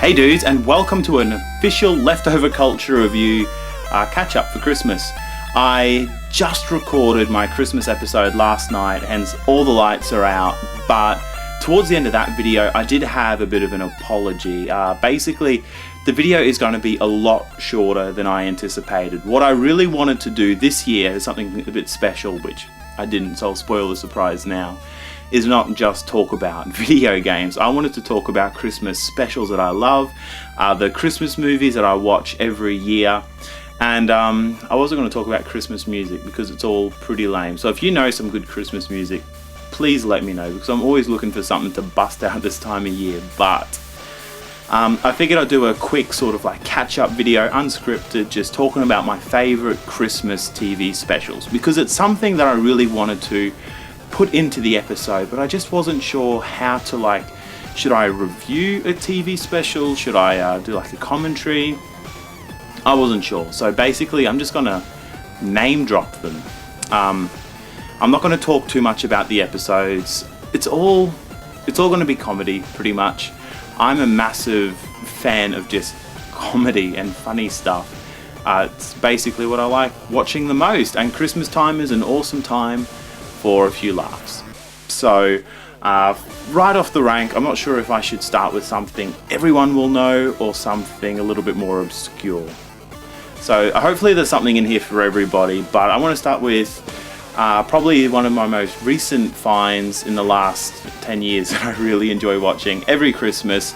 Hey dudes, and welcome to an official Leftover Culture Review catch-up for Christmas. I just recorded my Christmas episode last night, hence all the lights are out, but towards the end of that video I did have a bit of an apology. Basically, the video is going to be a lot shorter than I anticipated. What I really wanted to do this year is something a bit special, which I didn't, so I'll spoil the surprise now. Is not just talk about video games. I wanted to talk about Christmas specials that I love, the Christmas movies that I watch every year, and I wasn't going to talk about Christmas music because it's all pretty lame. So if you know some good Christmas music, please let me know, because I'm always looking for something to bust out this time of year. But I figured I'd do a quick sort of like catch-up video, unscripted, just talking about my favourite Christmas TV specials, because it's something that I really wanted to put into the episode, but I just wasn't sure how to, should I review a TV special? Should I do like a commentary? I wasn't sure. So basically I'm just gonna name drop them. I'm not gonna talk too much about the episodes. It's all gonna be comedy pretty much. I'm a massive fan of just comedy and funny stuff. It's basically what I like watching the most, and Christmas time is an awesome time for a few laughs. So right off the rank, I'm not sure if I should start with something everyone will know or something a little bit more obscure. So hopefully there's something in here for everybody, but I want to start with probably one of my most recent finds in the last 10 years that I really enjoy watching every Christmas.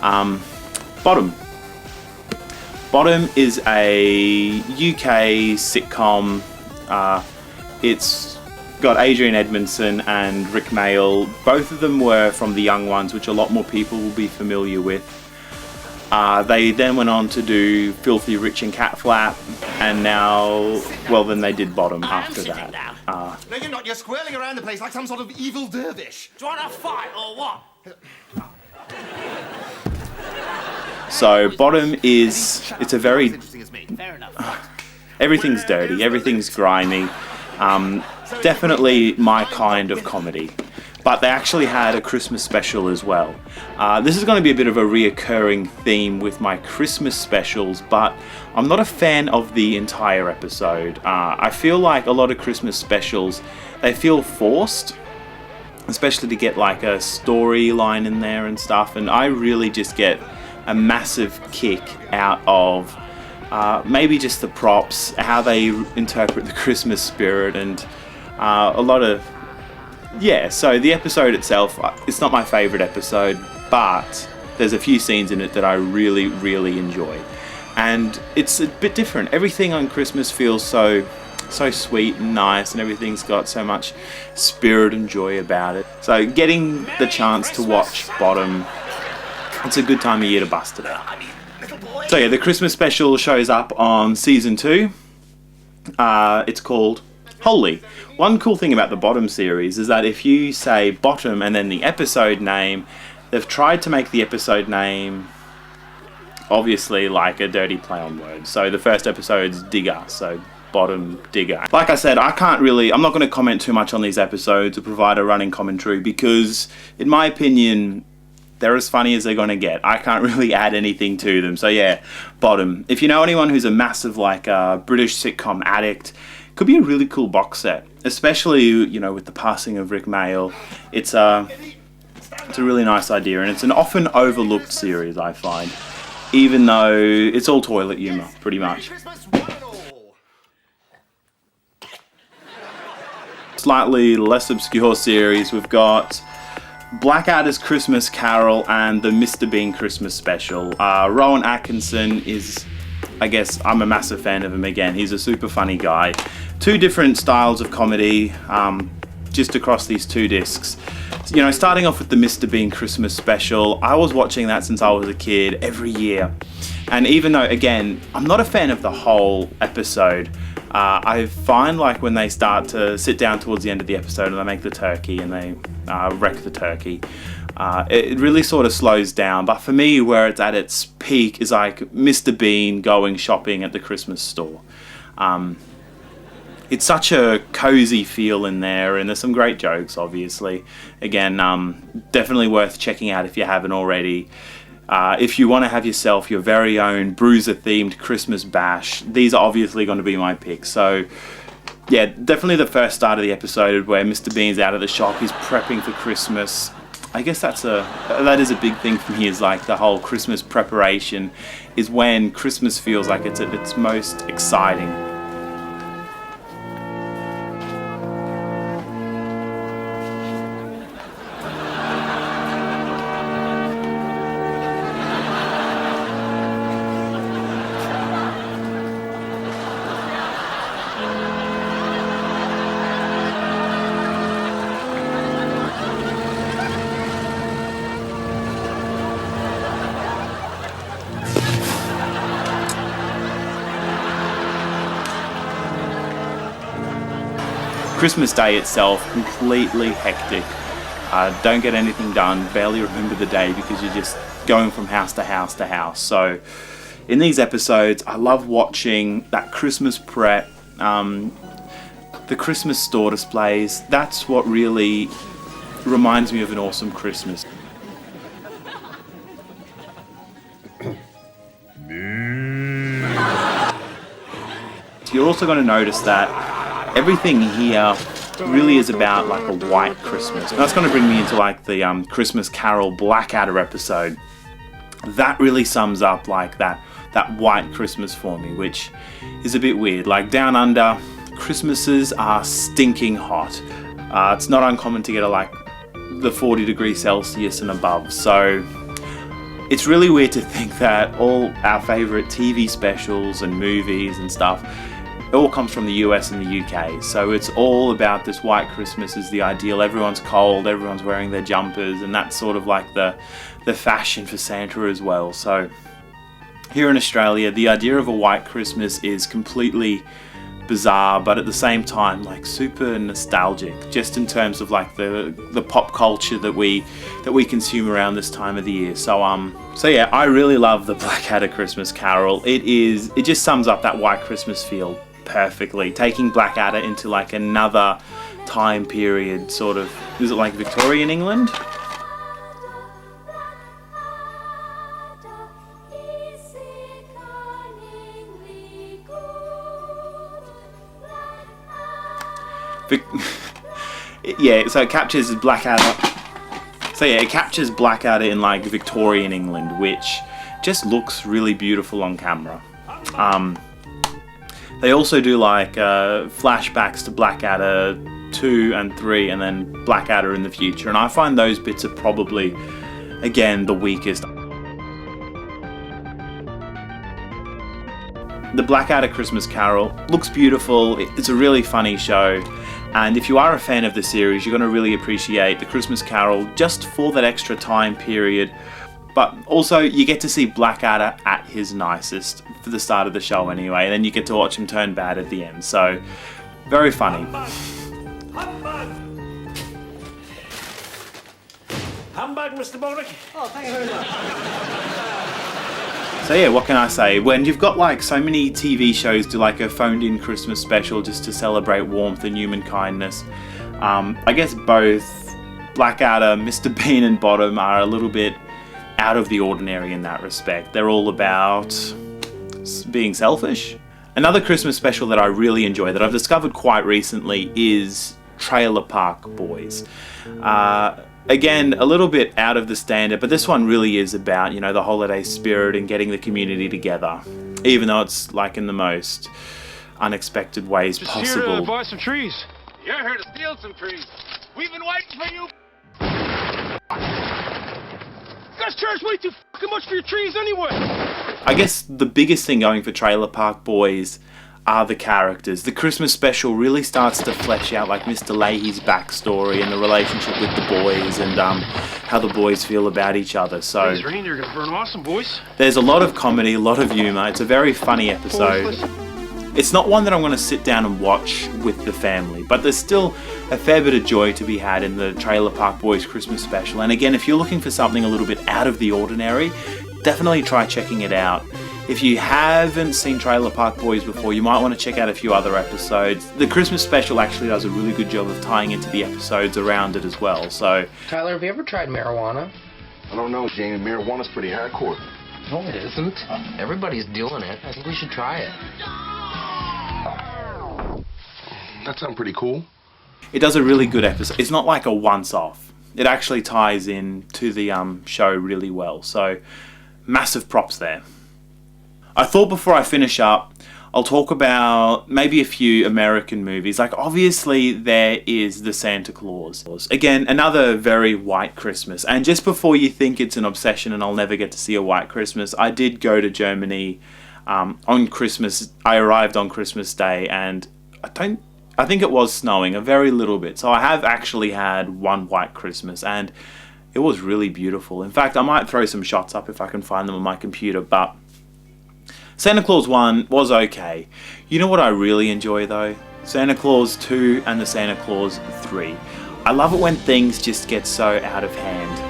Bottom. Bottom is a UK sitcom. It's got Adrian Edmondson and Rick Mayall. Both of them were from The Young Ones, which a lot more people will be familiar with. They then went on to do Filthy Rich and Cat Flap, and now, well, then they did Bottom after that. No, you're not. You're squirreling around the place like some sort of evil dervish. Do you want to fight or what? So Bottom is, it's a very, Fair enough. everything's dirty, everything's grimy. Definitely my kind of comedy. But they actually had a Christmas special as well. This is going to be a bit of a reoccurring theme with my Christmas specials, but I'm not a fan of the entire episode. I feel like a lot of Christmas specials, they feel forced, especially to get like a storyline in there and stuff, and I really just get a massive kick out of maybe just the props, how they interpret the Christmas spirit, and a lot of, yeah, so the episode itself, it's not my favourite episode, but there's a few scenes in it that I really, really enjoy. And it's a bit different. Everything on Christmas feels so sweet and nice, and everything's got so much spirit and joy about it. So getting the chance to watch Bottom, it's a good time of year to bust it out. So yeah, the Christmas special shows up on season 2. It's called Holy. One cool thing about the Bottom series is that if you say Bottom and then the episode name, they've tried to make the episode name obviously like a dirty play on words. So the first episode's Digger, so Bottom Digger. Like I said, I'm not going to comment too much on these episodes or provide a running commentary because, in my opinion, they're as funny as they're going to get. I can't really add anything to them. So yeah, Bottom. If you know anyone who's a massive British sitcom addict, could be a really cool box set, especially, you know, with the passing of Rick Mayall. It's a really nice idea, and it's an often overlooked series, I find, even though it's all toilet humour, pretty much. Slightly less obscure series, we've got Blackadder's Christmas Carol and the Mr. Bean Christmas Special. Rowan Atkinson is, I guess, I'm a massive fan of him again. He's a super funny guy. Two different styles of comedy, just across these two discs. You know, starting off with the Mr. Bean Christmas Special, I was watching that since I was a kid every year. And even though, again, I'm not a fan of the whole episode, I find like when they start to sit down towards the end of the episode and they make the turkey and they wreck the turkey, it really sort of slows down. But for me, where it's at its peak is like Mr. Bean going shopping at the Christmas store. It's such a cozy feel in there, and there's some great jokes, obviously. Again, definitely worth checking out if you haven't already. If you want to have yourself your very own Bruiser-themed Christmas bash, these are obviously going to be my picks. So, yeah, definitely the first start of the episode where Mr. Bean's out of the shop, he's prepping for Christmas. I guess that is a big thing for me, is like the whole Christmas preparation is when Christmas feels like it's at its most exciting. Christmas Day itself, completely hectic. Don't get anything done, barely remember the day because you're just going from house to house to house. So in these episodes, I love watching that Christmas prep, the Christmas store displays. That's what really reminds me of an awesome Christmas. You're also going to notice that everything here really is about like a white Christmas. And that's going to bring me into like the Christmas Carol Blackadder episode. That really sums up like that white Christmas for me, which is a bit weird. Like down under, Christmases are stinking hot. It's not uncommon to get like the 40 degrees Celsius and above. So it's really weird to think that all our favourite TV specials and movies and stuff, it all comes from the US and the UK. So it's all about this white Christmas is the ideal. Everyone's cold, everyone's wearing their jumpers, and that's sort of like the fashion for Santa as well. So here in Australia, the idea of a white Christmas is completely bizarre, but at the same time like super nostalgic, just in terms of like the pop culture that we consume around this time of the year. So yeah, I really love the Blackadder Christmas Carol. It just sums up that white Christmas feel perfectly, taking Blackadder into like another time period, sort of. Is it like Victorian England? Yeah, so it captures Blackadder. So yeah, it captures Blackadder in like Victorian England, which just looks really beautiful on camera. They also do like flashbacks to Blackadder 2 and 3, and then Blackadder in the future, and I find those bits are probably, again, the weakest. The Blackadder Christmas Carol looks beautiful. It's a really funny show. And if you are a fan of the series, you're going to really appreciate the Christmas Carol just for that extra time period. But also, you get to see Blackadder at his nicest for the start of the show anyway, and then you get to watch him turn bad at the end. So, very funny. Humbug, Mr. Bonick. Oh, thank you very much. So yeah, what can I say? When you've got like so many TV shows do like a phoned-in Christmas special just to celebrate warmth and human kindness, I guess both Blackadder, Mr. Bean and Bottom are a little bit out of the ordinary in that respect. They're all about being selfish. Another Christmas special that I really enjoy, that I've discovered quite recently, is Trailer Park Boys. Again, a little bit out of the standard, but this one really is about, you know, the holiday spirit and getting the community together, even though it's like in the most unexpected ways possible. Just here to buy some trees. You're here to steal some trees. We've been waiting for you. You guys charge way too fucking much for your trees anyway. I guess the biggest thing going for Trailer Park Boys are the characters. The Christmas special really starts to flesh out like Mr. Leahy's backstory and the relationship with the boys, and how the boys feel about each other. So These reindeer are gonna burn awesome, boys. there's a lot of comedy, a lot of humour. It's a very funny episode. It's not one that I'm going to sit down and watch with the family, but there's still a fair bit of joy to be had in the Trailer Park Boys Christmas special. And again, if you're looking for something a little bit out of the ordinary, definitely try checking it out. If you haven't seen Trailer Park Boys before, you might want to check out a few other episodes. The Christmas special actually does a really good job of tying into the episodes around it as well. So, Tyler, have you ever tried marijuana? I don't know, Jamie. Marijuana's pretty hardcore. No, it isn't. Everybody's doing it. I think we should try it. That sounds pretty cool. It does a really good episode. It's not like a once-off. It actually ties in to the show really well. So, massive props there. I thought before I finish up, I'll talk about maybe a few American movies. Like, obviously, there is the Santa Claus. Again, another very white Christmas. And just before you think it's an obsession and I'll never get to see a white Christmas, I did go to Germany on Christmas. I arrived on Christmas Day, and I think it was snowing a very little bit. So I have actually had one white Christmas, and it was really beautiful. In fact, I might throw some shots up if I can find them on my computer, but Santa Claus 1 was okay. You know what I really enjoy though? Santa Claus 2 and the Santa Claus 3. I love it when things just get so out of hand.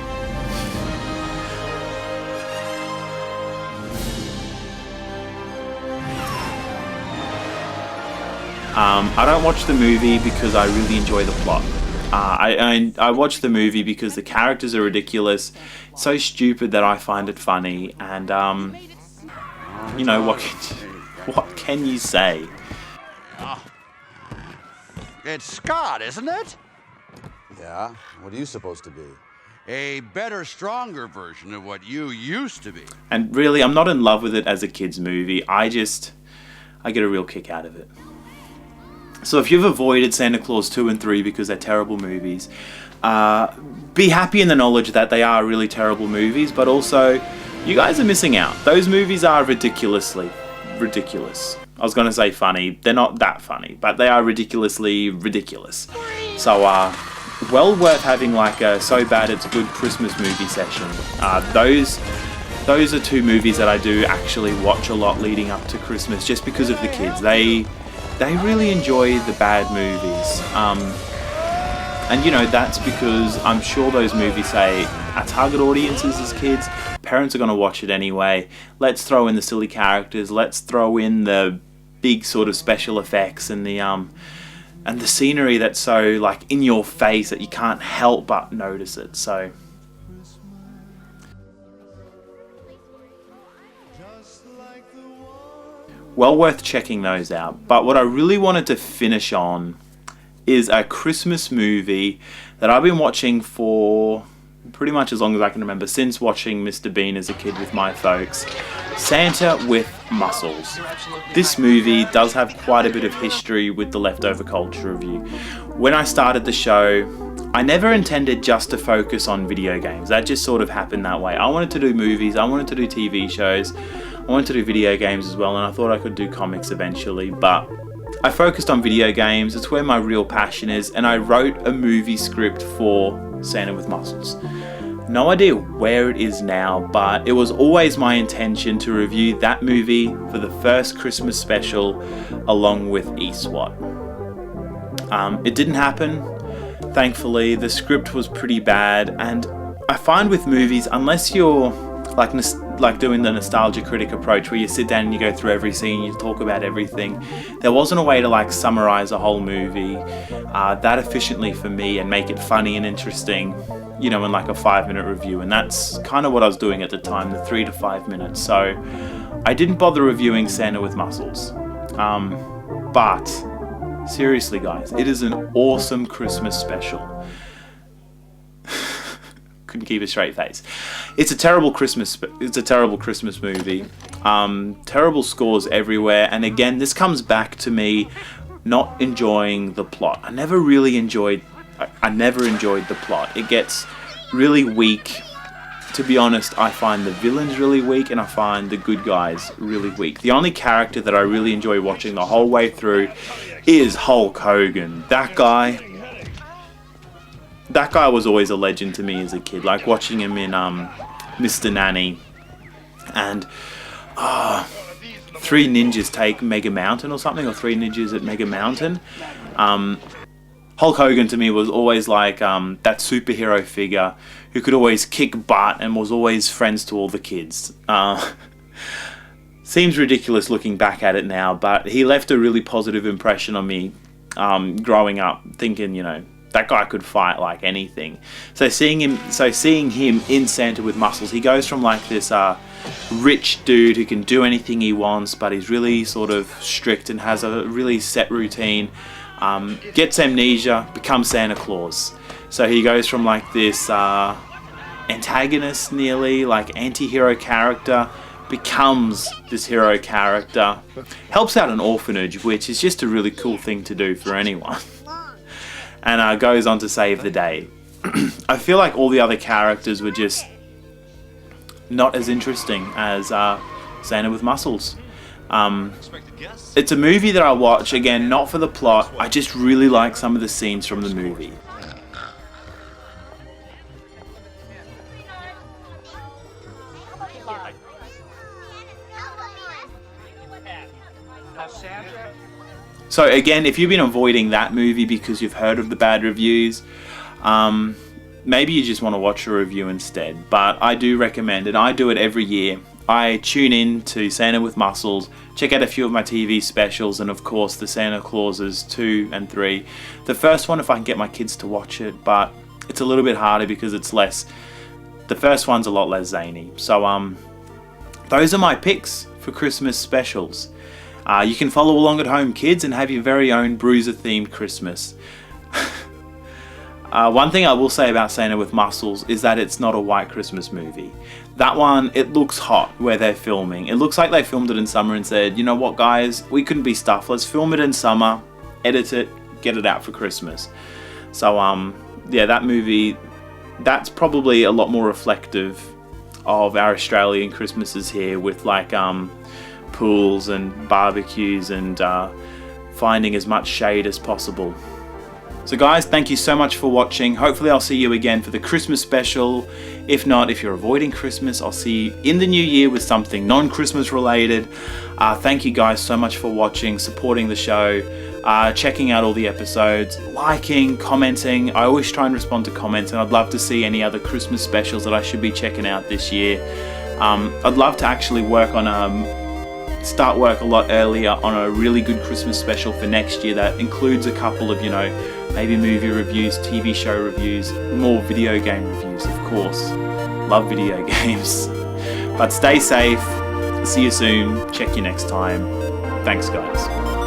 I don't watch the movie because I really enjoy the plot. I watch the movie because the characters are ridiculous, so stupid that I find it funny, and you know, what can you say? It's Scott, isn't it? Yeah? What are you supposed to be? A better, stronger version of what you used to be. And really, I'm not in love with it as a kid's movie. I get a real kick out of it. So if you've avoided Santa Claus 2 and 3 because they're terrible movies, be happy in the knowledge that they are really terrible movies, but also, you guys are missing out. Those movies are ridiculously ridiculous. I was going to say funny. They're not that funny, but they are ridiculously ridiculous. So, well worth having like a so bad it's good Christmas movie session. Those are two movies that I do actually watch a lot leading up to Christmas, just because of the kids. They really enjoy the bad movies. And you know, that's because I'm sure those movies say our target audiences as kids, parents are going to watch it anyway. Let's throw in the silly characters, let's throw in the big sort of special effects and the scenery that's so like in your face that you can't help but notice it. So well worth checking those out. But what I really wanted to finish on is a Christmas movie that I've been watching for pretty much as long as I can remember, since watching Mr. Bean as a kid with my folks. Santa with Muscles. This movie does have quite a bit of history with the Leftover Culture Review. When I started the show, I never intended just to focus on video games. That just sort of happened that way. I wanted to do movies, I wanted to do TV shows, I wanted to do video games as well, and I thought I could do comics eventually, but I focused on video games. It's where my real passion is, and I wrote a movie script for Santa with Muscles. No idea where it is now, but it was always my intention to review that movie for the first Christmas special along with eSWAT. It didn't happen, thankfully. The script was pretty bad, and I find with movies, unless you're like doing the nostalgia critic approach where you sit down and you go through every scene, you talk about everything, there wasn't a way to like summarize a whole movie that efficiently for me and make it funny and interesting, you know, in like a 5-minute review. And that's kind of what I was doing at the time, the 3 to 5 minutes. So I didn't bother reviewing Santa with Muscles. But seriously guys, it is an awesome Christmas special. Couldn't keep a straight face. It's a terrible Christmas movie. Terrible scores everywhere, and again, this comes back to me not enjoying the plot. I never enjoyed the plot. It gets really weak. To be honest, I find the villains really weak, and I find the good guys really weak. The only character that I really enjoy watching the whole way through is Hulk Hogan. That guy was always a legend to me as a kid, like watching him in Mr. Nanny and Three Ninjas Take Mega Mountain or something, or Three Ninjas at Mega Mountain. Hulk Hogan to me was always like that superhero figure who could always kick butt and was always friends to all the kids. Seems ridiculous looking back at it now, but he left a really positive impression on me growing up, thinking, you know, that guy could fight like anything. So seeing him in Santa with Muscles, he goes from like this rich dude who can do anything he wants, but he's really sort of strict and has a really set routine, gets amnesia, becomes Santa Claus. So he goes from like this antagonist, nearly like anti-hero character, becomes this hero character, helps out an orphanage, which is just a really cool thing to do for anyone, and goes on to save the day. I feel like all the other characters were just not as interesting as Santa with Muscles. It's a movie that I watch, again, not for the plot, I just really like some of the scenes from the movie. So again, if you've been avoiding that movie because you've heard of the bad reviews, maybe you just want to watch a review instead. But I do recommend it. I do it every year. I tune in to Santa with Muscles, check out a few of my TV specials, and of course the Santa Clauses 2 and 3. The first one, if I can get my kids to watch it, but it's a little bit harder because it's less. The first one's a lot less zany. So those are my picks for Christmas specials. You can follow along at home, kids, and have your very own Bruiser-themed Christmas. One thing I will say about Santa with Muscles is that it's not a white Christmas movie. That one, it looks hot where they're filming. It looks like they filmed it in summer and said, you know what guys, we couldn't be stuffed. Let's film it in summer, edit it, get it out for Christmas. So yeah, that movie, that's probably a lot more reflective of our Australian Christmases here, with like pools and barbecues and finding as much shade as possible. So guys, thank you so much for watching. Hopefully I'll see you again for the Christmas special. If not, if you're avoiding Christmas, I'll see you in the new year with something non-Christmas related. Thank you guys so much for watching, supporting the show, checking out all the episodes, liking, commenting. I always try and respond to comments, and I'd love to see any other Christmas specials that I should be checking out this year. I'd love to actually work on start work a lot earlier on a really good Christmas special for next year that includes a couple of, you know, maybe movie reviews, TV show reviews, more video game reviews, of course. Love video games. But stay safe. See you soon. Check you next time. Thanks, guys.